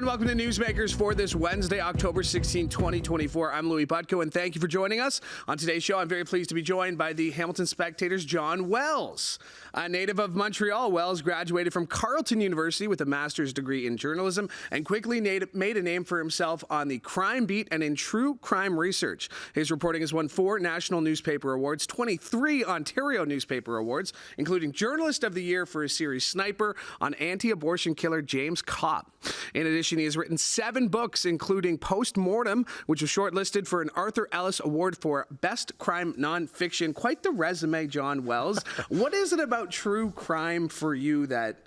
and welcome to Newsmakers for this Wednesday, October 16, 2024. I'm Louie Butko, and thank you for joining us. On today's show, I'm very pleased to be joined by the Hamilton Spectator's Jon Wells. A native of Montreal, Wells graduated from Carleton University with a master's degree in journalism and quickly made a name for himself on the crime beat and in true crime research. His reporting has won 4 National Newspaper Awards, 23 Ontario Newspaper Awards, including Journalist of the Year for his series Sniper on anti-abortion killer James Kopp. In addition, he has written 7 books, including Postmortem, which was shortlisted for an Arthur Ellis Award for Best Crime Nonfiction. Quite the resume, Jon Wells. What is it about true crime for you that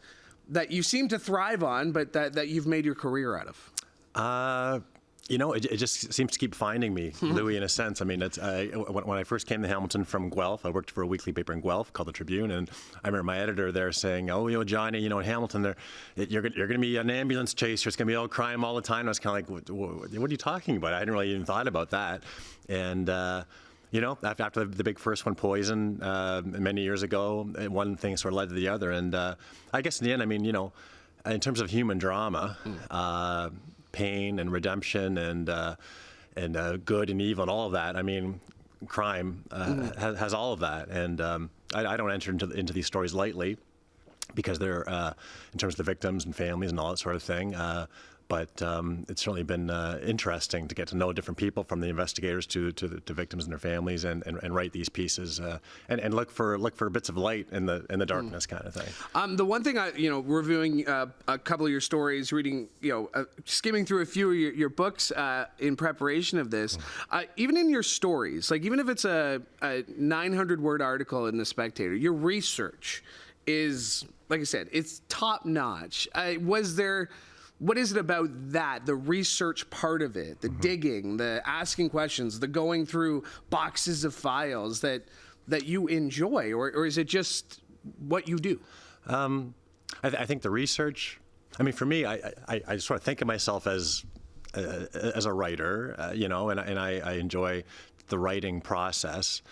you seem to thrive on, but that you've made your career out of? It just seems to keep finding me, Louie, in a sense. I mean, when I first came to Hamilton from Guelph, I worked for a weekly paper in Guelph called the Tribune, and I remember my editor there saying, Johnny, in Hamilton, you're going to be an ambulance chaser. It's going to be all crime all the time. And I was kind of like, what are you talking about? I hadn't really even thought about that. And, after the big first one, Poison, many years ago, one thing sort of led to the other. And I guess in the end, in terms of human drama, pain and redemption and good and evil and all of that. I mean, crime has all of that, and I don't enter into these stories lightly because they're in terms of the victims and families and all that sort of thing. But it's certainly been interesting to get to know different people, from the investigators to victims and their families, and write these pieces and look for bits of light in the darkness, kind of thing. The one thing reviewing a couple of your stories, reading, skimming through a few of your books in preparation of this, even in your stories, like even if it's a 900-word article in the Spectator, your research is, like I said, it's top notch. What is it about that, the research part of it, the digging, the asking questions, the going through boxes of files that you enjoy, or is it just what you do? I think the research, for me, I sort of think of myself as a writer, and I enjoy the writing process.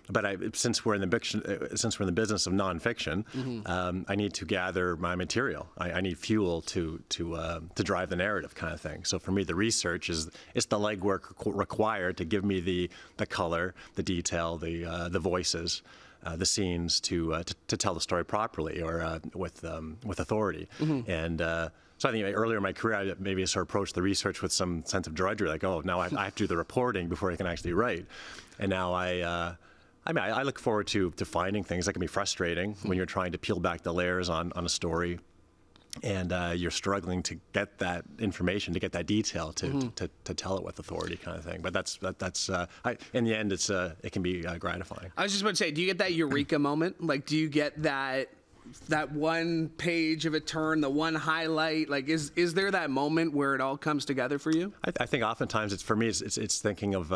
But since we're in the business of nonfiction, I need to gather my material. I need fuel to drive the narrative, kind of thing. So for me, the research is the legwork required to give me the color, the detail, the voices, the scenes to tell the story properly or with authority. And so I think earlier in my career, I maybe sort of approached the research with some sense of drudgery, like, now I have to do the reporting before I can actually write. And now I look forward to finding things that can be frustrating when you're trying to peel back the layers on a story, and you're struggling to get that information, to get that detail, to tell it with authority, kind of thing. But that's in the end, it can be gratifying. I was just about to say, do you get that Eureka moment? Like, do you get that one page of a turn, the one highlight? Like, is there that moment where it all comes together for you? I think oftentimes it's thinking of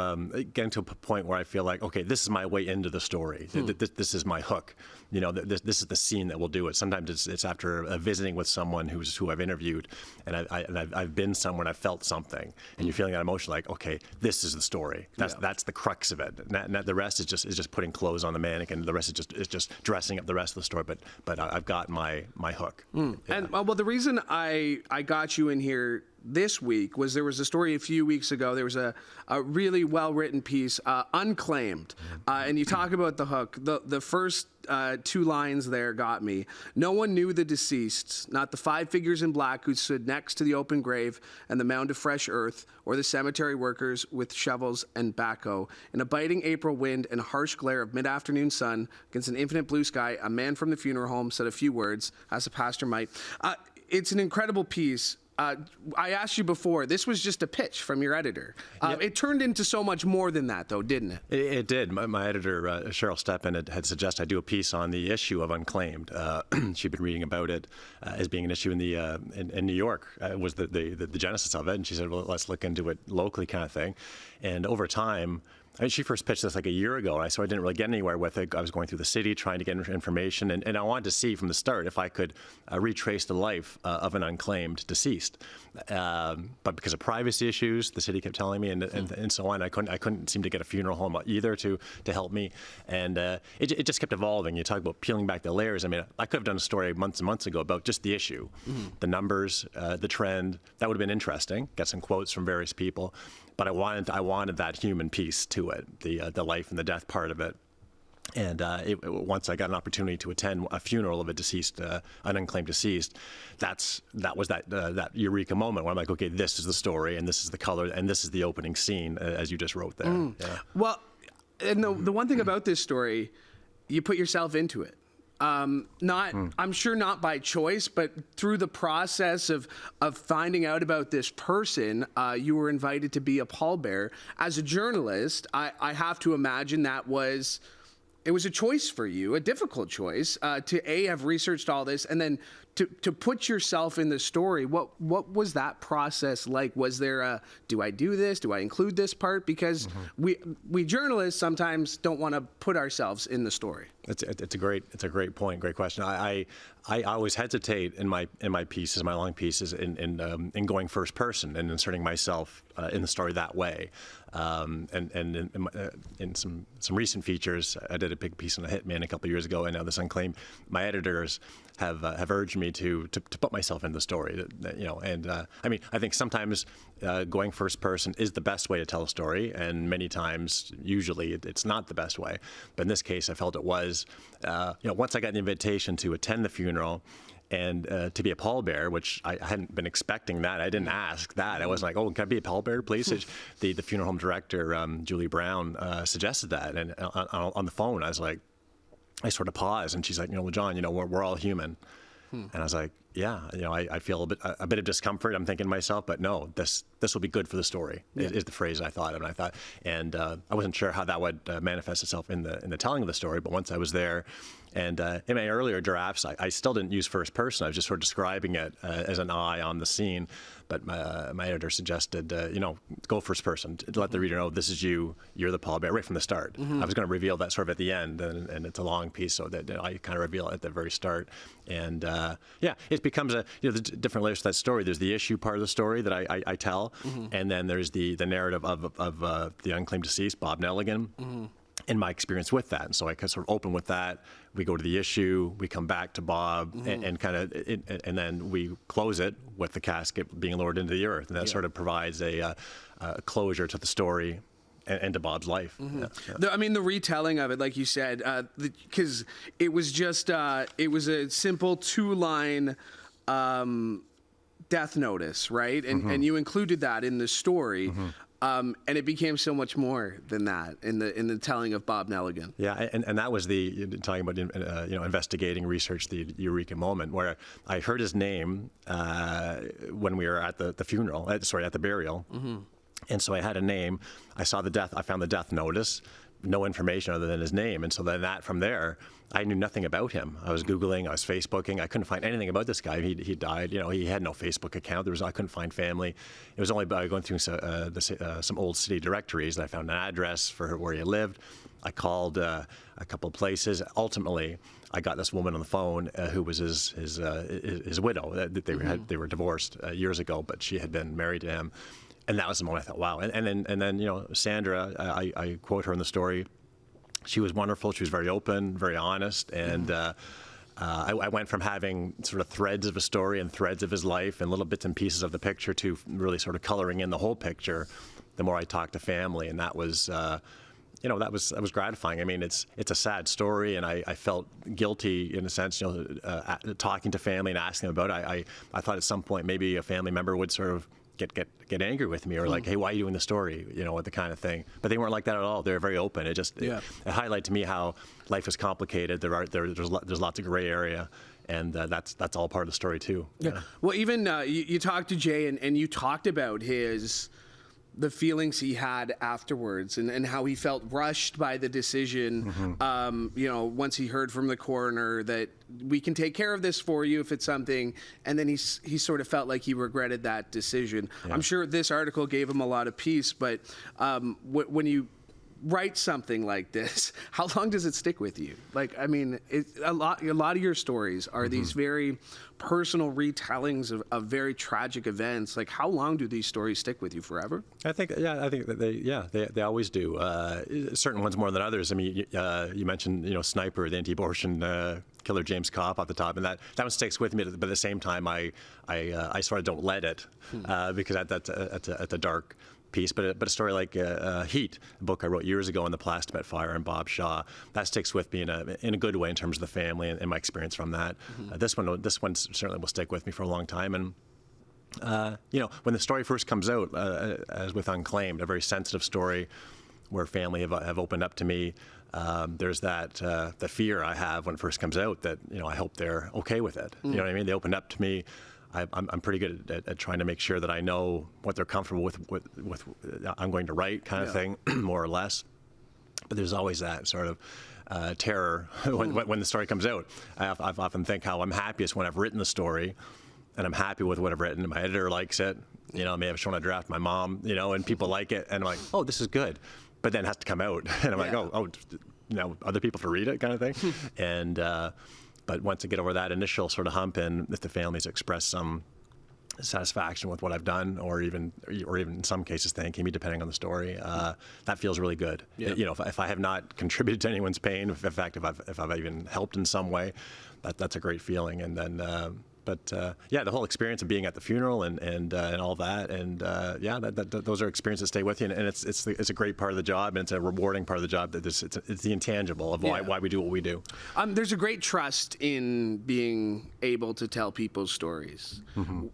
getting to a point where I feel like, okay, this is my way into the story. This is my hook. This is the scene that will do it. Sometimes it's after visiting with someone who I've interviewed, and I've been somewhere and I've felt something, and you're feeling that emotion, like, okay, this is the story. That's the crux of it. The rest is just putting clothes on the mannequin. The rest is just dressing up the rest of the story. But I've got my hook. Yeah. And the reason I got you in here this week was there was a story a few weeks ago. There was a really well-written piece, Unclaimed, and you talk about the hook. The first 2 lines there got me. No one knew the deceased, not the 5 figures in black who stood next to the open grave and the mound of fresh earth, or the cemetery workers with shovels and backhoe. In a biting April wind and harsh glare of mid-afternoon sun against an infinite blue sky, a man from the funeral home said a few words, as a pastor might. It's an incredible piece. I asked you before, this was just a pitch from your editor. It turned into so much more than that, though, didn't it? It did. My editor, Cheryl Steppen, had suggested I do a piece on the issue of Unclaimed. She'd been reading about it as being an issue in New York. Was the genesis of it, and she said, well, let's look into it locally, kind of thing. And over time, I mean, she first pitched this like a year ago, and so I didn't really get anywhere with it. I was going through the city trying to get information, and I wanted to see from the start if I could retrace the life of an unclaimed deceased. But because of privacy issues, the city kept telling me, and so on, I couldn't seem to get a funeral home either to help me, and it just kept evolving. You talk about peeling back the layers. I mean, I could have done a story months and months ago about just the issue, the numbers, the trend. That would have been interesting. Get some quotes from various people. But I wanted that human piece to it, the life and the death part of it. And once I got an opportunity to attend a funeral of a deceased, an unclaimed deceased, that was that eureka moment where I'm like, okay, this is the story, and this is the color, and this is the opening scene, as you just wrote there. Yeah. Well, and the one thing about this story, you put yourself into it. I'm sure not by choice, but through the process of finding out about this person, you were invited to be a pallbearer. As a journalist, I have to imagine it was a choice for you, a difficult choice, to have researched all this and then to put yourself in the story. What was that process like? Was there do I do this? Do I include this part? Because we journalists sometimes don't want to put ourselves in the story. It's a great point, great question. I always hesitate in my pieces, my long pieces, in going first person and inserting myself in the story that way. And in some recent features, I did a big piece on a hitman a couple of years ago, and now this Unclaimed. My editors have urged me to put myself in the story, And I mean, I think sometimes going first person is the best way to tell a story, and many times, usually, it's not the best way. But in this case, I felt it was. Once I got the invitation to attend the funeral and to be a pallbearer, which I hadn't been expecting that. I didn't ask that. I wasn't like, oh, can I be a pallbearer, please? The funeral home director, Julie Brown, suggested that. And on the phone, I was like, I sort of paused, and she's like, Jon, we're all human. And I was like, yeah, I feel a bit of discomfort. I'm thinking to myself, but no, this will be good for the story. Is the phrase I thought of, and I wasn't sure how that would manifest itself in the telling of the story. But once I was there, and in my earlier drafts, I still didn't use first person. I was just sort of describing it as an eye on the scene. But my editor suggested, go first person to let the reader know this is you. You're the pallbearer right from the start. I was going to reveal that sort of at the end, and it's a long piece, so that I kind of reveal it at the very start. And it becomes the different layers to that story. There's the issue part of the story that I tell, and then there's the narrative of the unclaimed deceased, Bob Nelligan. And my experience with that. And so I kind of sort of open with that. We go to the issue, we come back to Bob, and then we close it with the casket being lowered into the earth. And that sort of provides a closure to the story and to Bob's life. I mean, the retelling of it, like you said, because it was just, it was a simple 2-line death notice, right? And you included that in the story. And it became so much more than that in the telling of Bob Nelligan. Yeah, and that was talking about investigating research, the Eureka Moment, where I heard his name when we were at the funeral, at the burial, and so I had a name. I saw the death. I found the death notice. No information other than his name, and so then from there, I knew nothing about him. I was Googling, I was Facebooking. I couldn't find anything about this guy. He died. He had no Facebook account. I couldn't find family. It was only by going through some old city directories that I found an address for where he lived. I called a couple of places. Ultimately, I got this woman on the phone who was his widow. They were divorced years ago, but she had been married to him. And that was the moment I thought, wow. And then Sandra, I quote her in the story. She was wonderful. She was very open, very honest, and I went from having sort of threads of a story and threads of his life and little bits and pieces of the picture to really sort of coloring in the whole picture. The more I talked to family, and that was. That was gratifying. I mean, it's a sad story, and I felt guilty in a sense, talking to family and asking them about it. I thought at some point maybe a family member would sort of get angry with me or like, hey, why are you doing the story? The kind of thing. But they weren't like that at all. They were very open. It highlighted to me how life is complicated. There's lots of gray area. And that's all part of the story too. Yeah. Well, even you talked to Jay, and you talked about the feelings he had afterwards and how he felt rushed by the decision, once he heard from the coroner that we can take care of this for you if it's something, and then he sort of felt like he regretted that decision. Yeah. I'm sure this article gave him a lot of peace, but when you write something like this, how long does it stick with you? Like, I mean, a lot of your stories are these very personal retellings of very tragic events. Like, how long do these stories stick with you? Forever? I think that they always do. Certain ones more than others. I mean, you mentioned, Sniper, the anti-abortion killer James Kopp off the top, and that one sticks with me. But at the same time, I sort of don't let it because that's a dark piece. But a story like Heat, a book I wrote years ago on the Plastimet fire and Bob Shaw, that sticks with me in a good way in terms of the family and my experience from that. This one certainly will stick with me for a long time. And when the story first comes out, as with Unclaimed, a very sensitive story where family have opened up to me. There's that the fear I have when it first comes out that I hope they're okay with it. You know what I mean? They opened up to me. I'm pretty good at trying to make sure that I know what they're comfortable with I'm going to write kind of thing, more or less. But there's always that sort of terror when the story comes out. I often think how I'm happiest when I've written the story and I'm happy with what I've written. My editor likes it. I may have shown a draft to my mom, and people like it. And I'm like, oh, this is good. But then it has to come out. And I'm like, other people to read it kind of thing. And but once I get over that initial sort of hump, and if the families express some satisfaction with what I've done, or even in some cases thanking me, depending on the story, that feels really good. Yeah. If I have not contributed to anyone's pain, in fact, if I've even helped in some way, that's a great feeling. And then. But the whole experience of being at the funeral and all that, and those are experiences that stay with you, and it's a great part of the job, and it's a rewarding part of the job. That it's the intangible of why we do what we do. There's a great trust in being able to tell people's stories.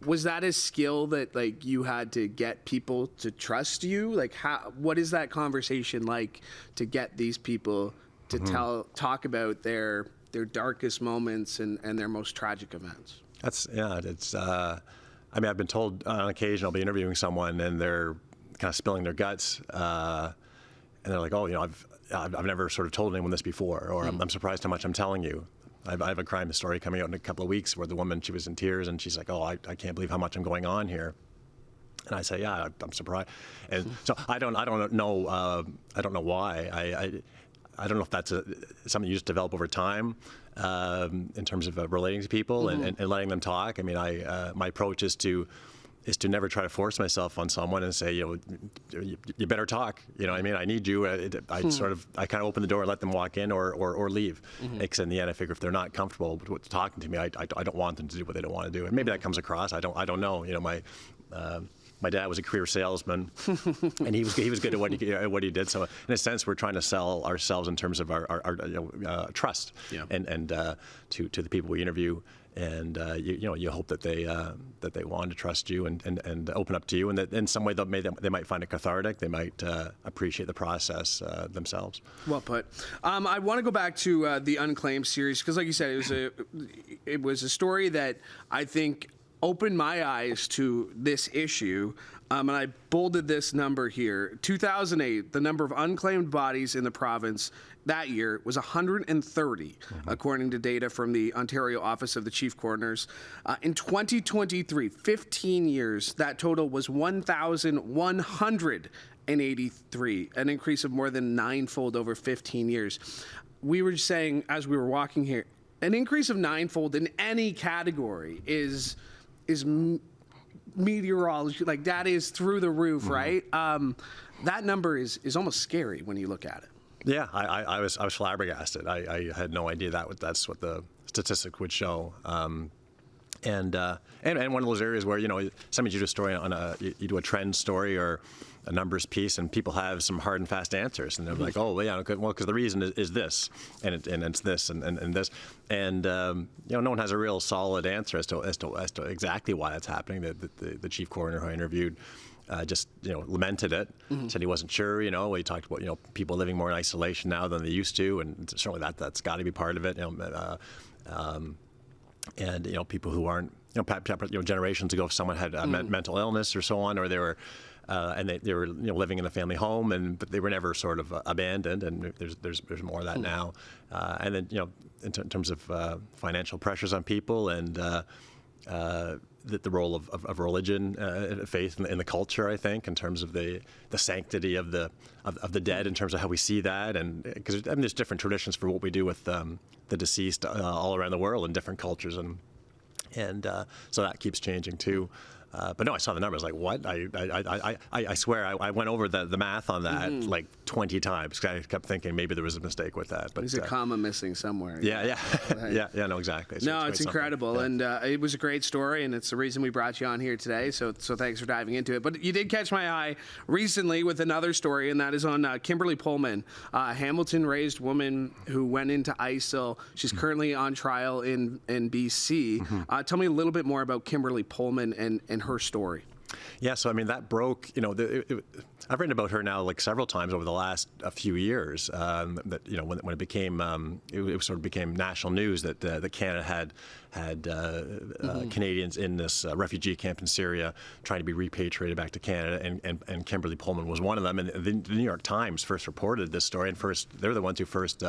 Was that a skill that you had to get people to trust you? What is that conversation like to get these people to talk about their darkest moments and their most tragic events? It's. I mean, I've been told on occasion I'll be interviewing someone and they're kind of spilling their guts, and they're like, "Oh, I've never sort of told anyone this before," or "I'm surprised how much I'm telling you." I have a crime story coming out in a couple of weeks where the woman, she was in tears and she's like, "Oh, I can't believe how much I'm going on here." And I say, "Yeah, I'm surprised," and so I don't know why. I don't know if that's something you just develop over time in terms of relating to people and letting them talk. I mean, my approach is to never try to force myself on someone and say, you better talk. I mean, I need you. I kind of open the door and let them walk in or leave. Because in the end, I figure if they're not comfortable with talking to me, I don't want them to do what they don't want to do. And maybe that comes across. I don't know. My dad was a career salesman, and he was good at what he did. So in a sense, we're trying to sell ourselves in terms of our trust, and to the people we interview, and you hope that they want to trust you and open up to you, and that in some way they might find it cathartic. They might appreciate the process themselves. Well put. I want to go back to the Unclaimed series because, like you said, it was a story that I think opened my eyes to this issue, and I bolded this number here. 2008, the number of unclaimed bodies in the province that year was 130, according to data from the Ontario Office of the Chief Coroners. In 2023, 15 years, that total was 1,183, an increase of more than ninefold over 15 years. We were saying, as we were walking here, an increase of ninefold in any category is meteorology, that is through the roof, right? That number is almost scary when you look at it. Yeah, I was flabbergasted. I had no idea that's what the statistic would show. And one of those areas where sometimes you do a story you do a trend story or a numbers piece, and people have some hard and fast answers, and they're like, "Oh, well, yeah, well, because the reason is this, and it's this, and this," and no one has a real solid answer as to exactly why that's happening. The chief coroner who I interviewed just lamented it, said he wasn't sure. He talked about people living more in isolation now than they used to, and certainly that's got to be part of it. And people who aren't generations ago, if someone had mental illness or so on, or they were and they were living in a family home, but they were never sort of abandoned, and there's more of that now. And then in terms of financial pressures on people, and the role of religion, faith in the culture, I think, in terms of the sanctity of the dead, in terms of how we see that, and because there's different traditions for what we do with the deceased all around the world in different cultures, and so that keeps changing too. But no, I saw the numbers. Like, what? I swear I went over the math on that like 20 times. I kept thinking maybe there was a mistake with that. But there's a comma missing somewhere. Yeah. No, exactly. So no, it's incredible, yeah. And it was a great story, and it's the reason we brought you on here today. So thanks for diving into it. But you did catch my eye recently with another story, and that is on Kimberly Pullman, a Hamilton-raised woman who went into ISIL. She's currently on trial in BC. Tell me a little bit more about Kimberly Pullman and her story. Yeah, so I mean that broke. I've written about her now like several times over the last few years. That when it became it sort of became national news that that Canada had Canadians in this refugee camp in Syria trying to be repatriated back to Canada, and Kimberly Pullman was one of them. And the New York Times first reported this story, and they're the ones who first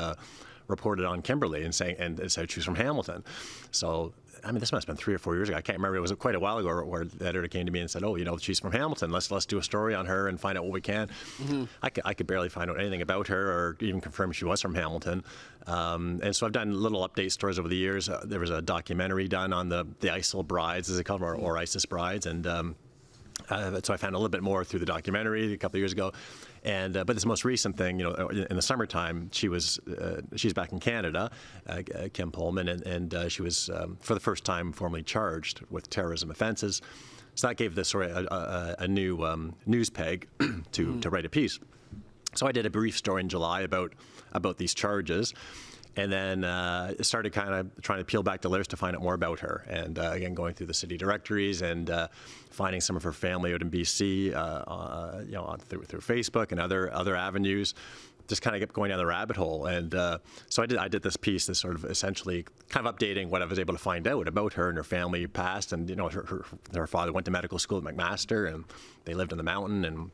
reported on Kimberly and said she was from Hamilton. So. I mean, this must have been 3 or 4 years ago. I can't remember. It was quite a while ago where the editor came to me and said, "Oh, she's from Hamilton. Let's do a story on her and find out what we can." I could barely find out anything about her or even confirm she was from Hamilton. And so I've done little update stories over the years. There was a documentary done on the ISIL brides, as they call them, or ISIS brides, and so I found a little bit more through the documentary a couple of years ago. And but this most recent thing, in the summertime, she's back in Canada, Kim Pullman, and she was for the first time formally charged with terrorism offenses. So that gave this story a new news peg to write a piece. So I did a brief story in July about these charges. And then started kind of trying to peel back the layers to find out more about her. And again, going through the city directories and finding some of her family out in BC, through Facebook and other avenues. Just kind of kept going down the rabbit hole. And so I did this piece that's sort of essentially kind of updating what I was able to find out about her and her family past. And her father went to medical school at McMaster, and they lived in the mountain. And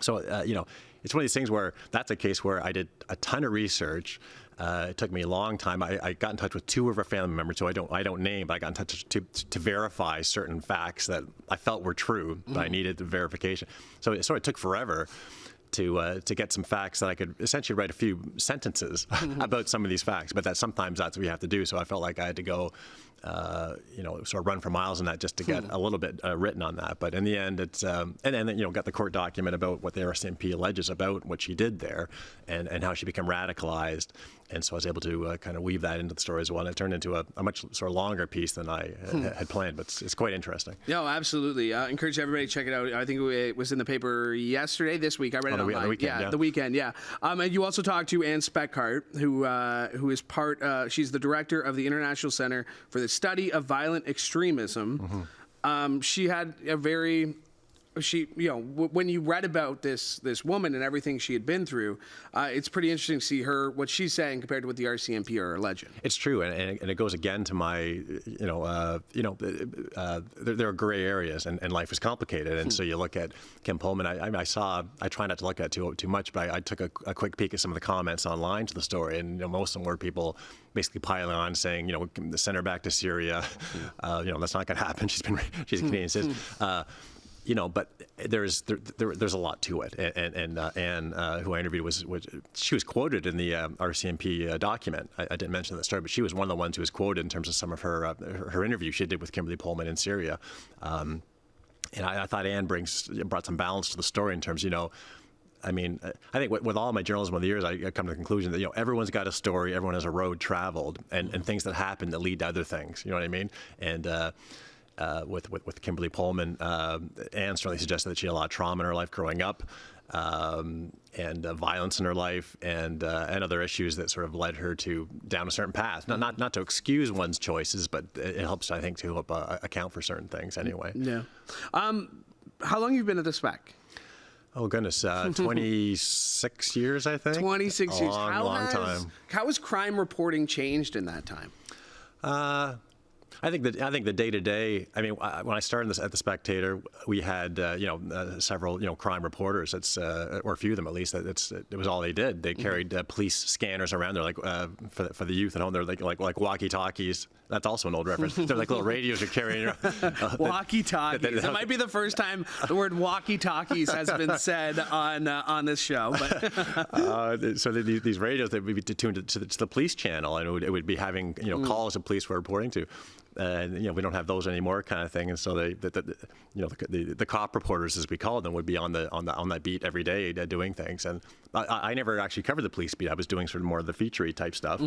so it's one of these things where that's a case where I did a ton of research. It took me a long time. I got in touch with 2 of her family members, so I don't name, but I got in touch to verify certain facts that I felt were true, but I needed the verification. So it sort of took forever to get some facts that I could essentially write a few sentences about some of these facts. But sometimes that's what you have to do. So I felt like I had to go, sort of run for miles in that just to get a little bit written on that. But in the end, it's and then got the court document about what the RCMP alleges about what she did there, and how she became radicalized. And so I was able to kind of weave that into the story as well. And it turned into a much sort of longer piece than I had planned, but it's quite interesting. No, absolutely. I encourage everybody to check it out. I think it was in the paper this week. I read it online. The weekend, the weekend, yeah. And you also talked to Anne Speckart, who is she's the director of the International Center for the Study of Violent Extremism. She had a very... when you read about this woman and everything she had been through, it's pretty interesting to see what she's saying compared to what the RCMP are alleging. It's true, and it goes again to my, there are gray areas, and life is complicated, and so you look at Kim Pullman. I try not to look at too much, but I took a quick peek at some of the comments online to the story, and most of them were people basically piling on saying, send her back to Syria. That's not going to happen. She's a Canadian citizen. But there's a lot to it, and Anne, who I interviewed, she was quoted in the RCMP document. I didn't mention that story, but she was one of the ones who was quoted in terms of some of her interview she did with Kimberly Pullman in Syria, and I thought Anne brought some balance to the story in terms, I mean, I think with all my journalism over the years, I come to the conclusion that everyone's got a story, everyone has a road traveled, and things that happen that lead to other things. You know what I mean? And with Kimberly Pullman, Anne certainly suggested that she had a lot of trauma in her life growing up, and violence in her life, and other issues that sort of led her down a certain path. Not to excuse one's choices, but it helps, I think, to help account for certain things anyway. Yeah. How long have you been at the Spec? Oh, goodness, 26 years, I think. 26 years. Long time. How has crime reporting changed in that time? I think the day-to-day. I mean, when I started at the Spectator, we had several crime reporters. Or a few of them at least. It was all they did. They carried police scanners around. They're like for the youth at home. They're like walkie-talkies. That's also an old reference. They're like little radios you're carrying around. Walkie-talkies. It might be the first time the word walkie-talkies has been said on this show. But so these radios, they would be tuned to the police channel, and it would be having calls that police were reporting to. And we don't have those anymore, kind of thing. And so the cop reporters, as we call them, would be on that beat every day doing things. And I never actually covered the police beat. I was doing sort of more of the feature-y type stuff.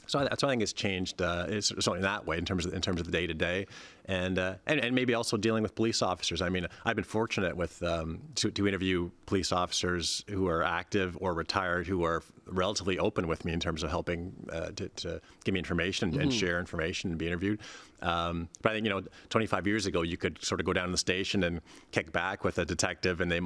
So I think it's changed. It's certainly in that way in terms of the day to day, and maybe also dealing with police officers. I mean, I've been fortunate with to interview police officers who are active or retired who are relatively open with me in terms of helping to give me information and share information and be interviewed. But I think 25 years ago, you could sort of go down to the station and kick back with a detective, and they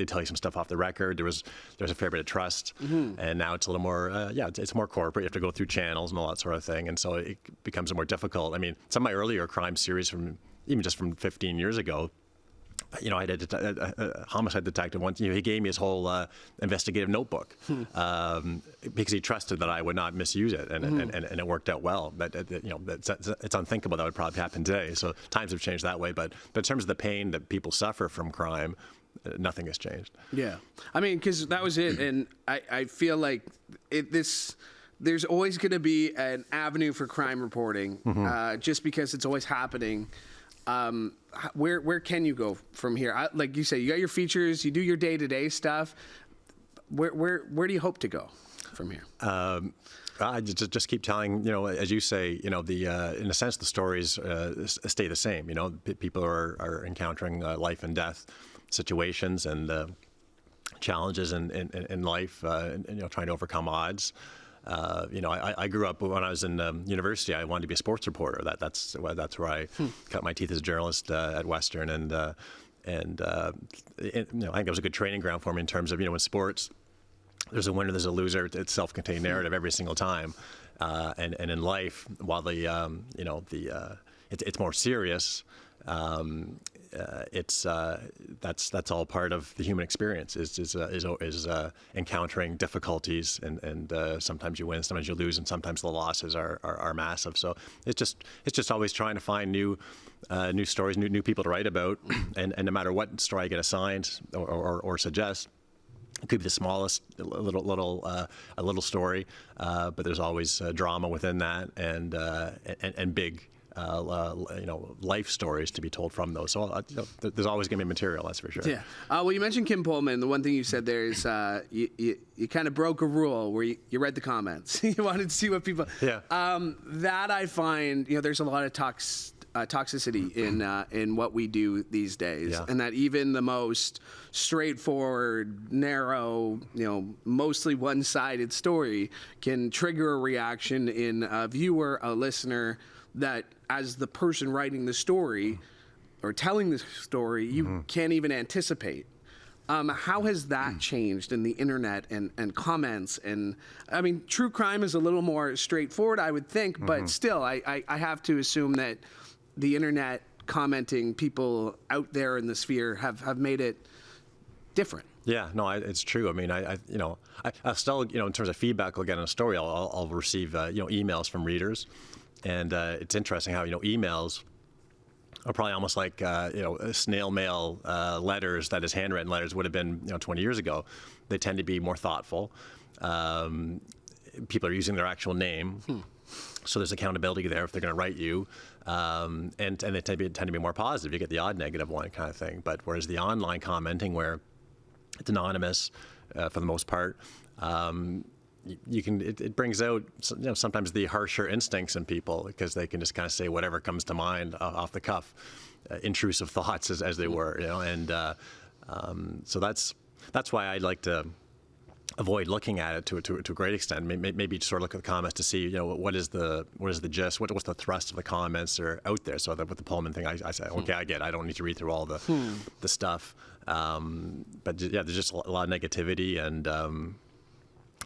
tell you some stuff off the record. There's a fair bit of trust, and now it's a little more it's more corporate. You have to go through channels and all that sort of thing, and so it becomes more difficult. I mean, some of my earlier crime series from 15 years ago. I had a homicide detective once. He gave me his whole investigative notebook because he trusted that I would not misuse it, and it worked out well. But it's unthinkable that would probably happen today. So times have changed that way. But in terms of the pain that people suffer from crime, nothing has changed. Yeah, I mean, because that was it, and I feel like there's always going to be an avenue for crime reporting, just because it's always happening. Where can you go from here? Like you say, you got your features, you do your day-to-day stuff. Where do you hope to go from here? I just keep telling, as you say, in a sense, the stories stay the same. People are encountering life and death situations and challenges in life, trying to overcome odds. I grew up when I was in university. I wanted to be a sports reporter. That's where I cut my teeth as a journalist at Western, and I think it was a good training ground for me in terms of in sports. There's a winner, there's a loser. It's self-contained narrative every single time, and in life, while it's more serious. That's all part of the human experience. Is encountering difficulties, and sometimes you win, sometimes you lose, and sometimes the losses are massive. So it's just always trying to find new stories, new people to write about, and no matter what story I get assigned or suggest. It could be the smallest little story, but there's always drama within that, and big. Life stories to be told from those. So there's always going to be material, that's for sure. Yeah. Well, you mentioned Kim Pullman. The one thing you said there is you kind of broke a rule where you read the comments. You wanted to see what people. Yeah. That I find, there's a lot of toxicity in what we do these days, and that even the most straightforward, narrow, mostly one-sided story can trigger a reaction in a viewer, a listener, that as the person writing the story or telling the story, you can't even anticipate. How has that changed in the internet and comments? And I mean, true crime is a little more straightforward, I would think, but still, I have to assume that the internet commenting people out there in the sphere have made it different. Yeah, no, it's true. I mean, I still, in terms of feedback I'll get on a story, I'll receive, emails from readers. And it's interesting how, emails are probably almost like, snail mail letters, that is handwritten letters would have been, 20 years ago. They tend to be more thoughtful. People are using their actual name. So there's accountability there if they're going to write you. And they tend to be more positive. You get the odd negative one kind of thing. But whereas the online commenting where it's anonymous for the most part, it brings out sometimes the harsher instincts in people because they can just kind of say whatever comes to mind off the cuff, intrusive thoughts as they were, and so that's why I like to avoid looking at it to a great extent. Maybe just sort of look at the comments to see what is the gist, what's the thrust of the comments that are out there. So that with the Polman thing, I say okay, I get it. I don't need to read through all the stuff, but yeah, there's just a lot of negativity and.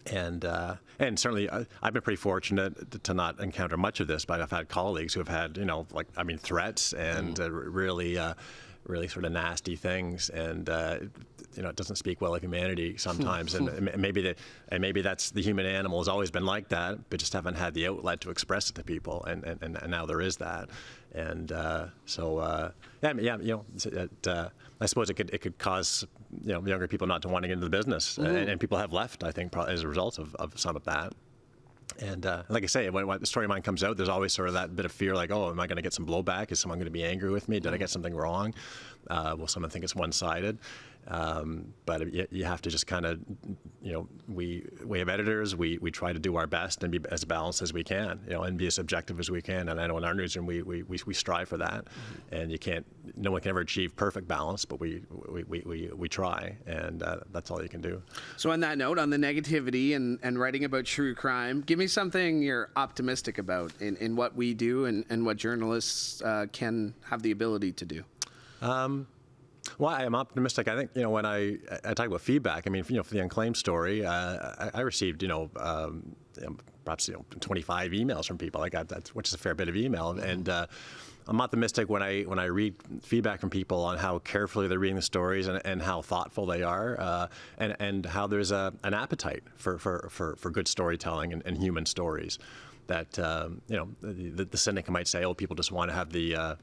And certainly, I've been pretty fortunate to not encounter much of this, but I've had colleagues who have had, threats and really sort of nasty things, and it doesn't speak well of humanity sometimes, and maybe that's the human animal has always been like that, but just haven't had the outlet to express it to people, and now there is that, and I suppose it could cause younger people not to want to get into the business, and people have left, I think, as a result of some of that. And like I say, when the story of mine comes out, there's always sort of that bit of fear, like, oh, am I going to get some blowback? Is someone going to be angry with me? Did I get something wrong? Will someone think it's one-sided? But you have to just kind of, we have editors, we try to do our best and be as balanced as we can, and be as objective as we can. And I know in our newsroom, we strive for that. And no one can ever achieve perfect balance, but we try, and that's all you can do. So on that note, on the negativity and writing about true crime, give me something you're optimistic about in what we do and what journalists can have the ability to do. Well, I am optimistic. I think, when I talk about feedback, for the Unclaimed story, I received, perhaps 25 emails from people like that, which is a fair bit of email, and I'm optimistic when I read feedback from people on how carefully they're reading the stories and how thoughtful they are, and how there's an appetite for good storytelling and human stories. That the cynic might say, oh, people just want to have the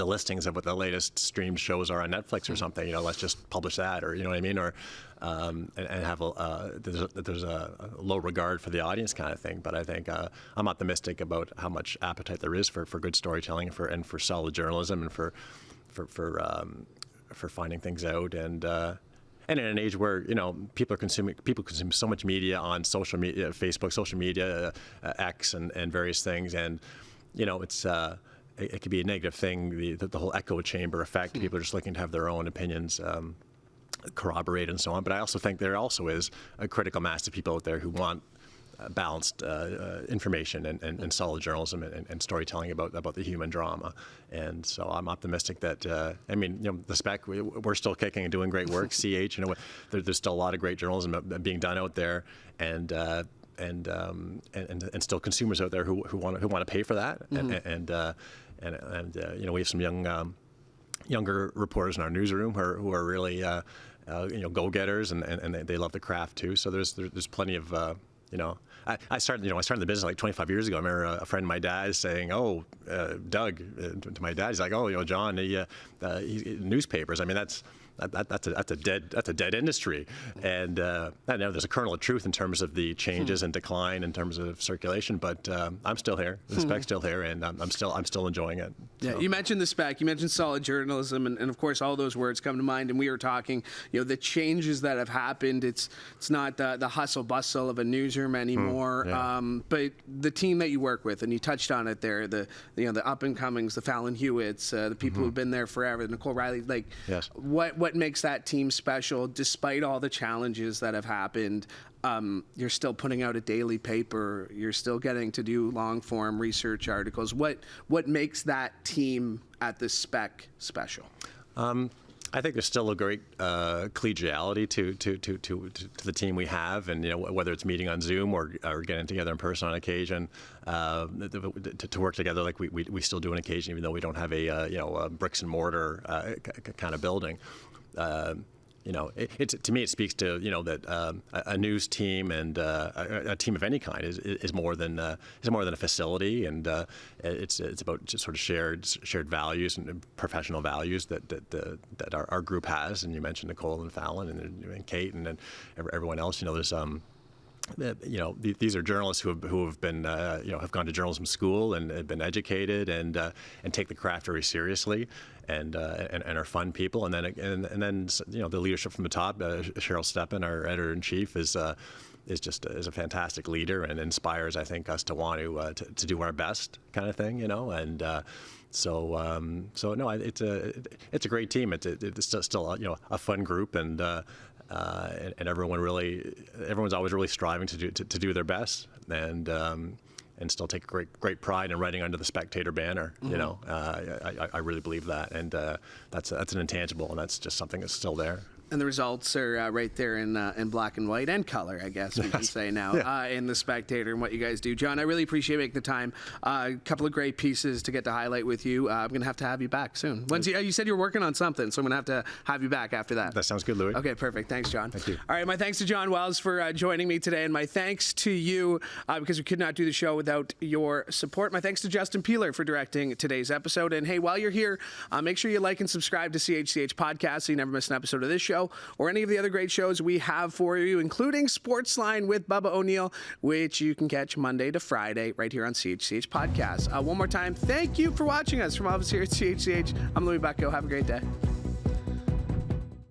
listings of what the latest streamed shows are on Netflix or something. Let's just publish that, or what I mean, or and have there's a low regard for the audience kind of thing. But I think I'm optimistic about how much appetite there is for good storytelling and for solid journalism and for finding things out, and in an age where people consume so much media on social media, Facebook, social media, X, and various things, and it's. It could be a negative thing, the whole echo chamber effect. People are just looking to have their own opinions corroborated and so on. But I also think there also is a critical mass of people out there who want balanced information and solid journalism and storytelling about the human drama. And so I'm optimistic that, the Spec, we're still kicking and doing great work. CH, there's still a lot of great journalism being done out there, and still consumers out there who want to pay for that, and we have some younger reporters in our newsroom who are really go-getters, and they love the craft too. So there's plenty of I started the business like 25 years ago. I remember a friend of my dad's saying, "Oh, Doug," to my dad, he's like, "Oh, John, newspapers. That's a dead industry." And I know there's a kernel of truth in terms of the changes and decline in terms of circulation, but I'm still here. The Spec's still here, and I'm still enjoying it. So. Yeah, you mentioned the Spec, you mentioned solid journalism, and of course all those words come to mind. And we were talking, the changes that have happened. It's not the hustle bustle of a newsroom anymore, but the team that you work with, and you touched on it there, the up and comings, the Fallon Hewitts, the people who've been there forever, Nicole Riley. Yes. What makes that team special, despite all the challenges that have happened? You're still putting out a daily paper. You're still getting to do long-form research articles. What makes that team at the Spec special? I think there's still a great collegiality to the team we have, and whether it's meeting on Zoom or getting together in person on occasion to work together like we still do on occasion, even though we don't have a bricks and mortar kind of building. To me, it speaks to that a news team and a team of any kind is more than a facility, and it's about just sort of shared values and professional values that our group has. And you mentioned Nicole and Fallon and Kate and everyone else. There's these are journalists who have been have gone to journalism school and have been educated and take the craft very seriously and are fun people, and then the leadership from the top. Cheryl Steppen, our editor in chief, is a fantastic leader and inspires, I think, us to want to do our best kind of thing, and so no, it's a great team. It's still a fun group, and everyone's always really striving to do their best, and still take great pride in writing under the Spectator banner. I really believe that, and that's an intangible, and that's just something that's still there. And the results are right there in black and white and color, I guess we can say now, in the Spectator and what you guys do. Jon, I really appreciate making the time. A couple of great pieces to get to highlight with you. I'm going to have you back soon. You said you're working on something, so I'm going to have you back after that. That sounds good, Louie. Okay, perfect. Thanks, Jon. Thank you. All right, my thanks to Jon Wells for joining me today, and my thanks to you because we could not do the show without your support. My thanks to Justin Peeler for directing today's episode. And hey, while you're here, make sure you like and subscribe to CHCH Podcast so you never miss an episode of this show or any of the other great shows we have for you, including Sportsline with Bubba O'Neill, which you can catch Monday to Friday right here on CHCH Podcast. One more time, thank you for watching us from all of us here at CHCH. I'm Louie Butko. Have a great day.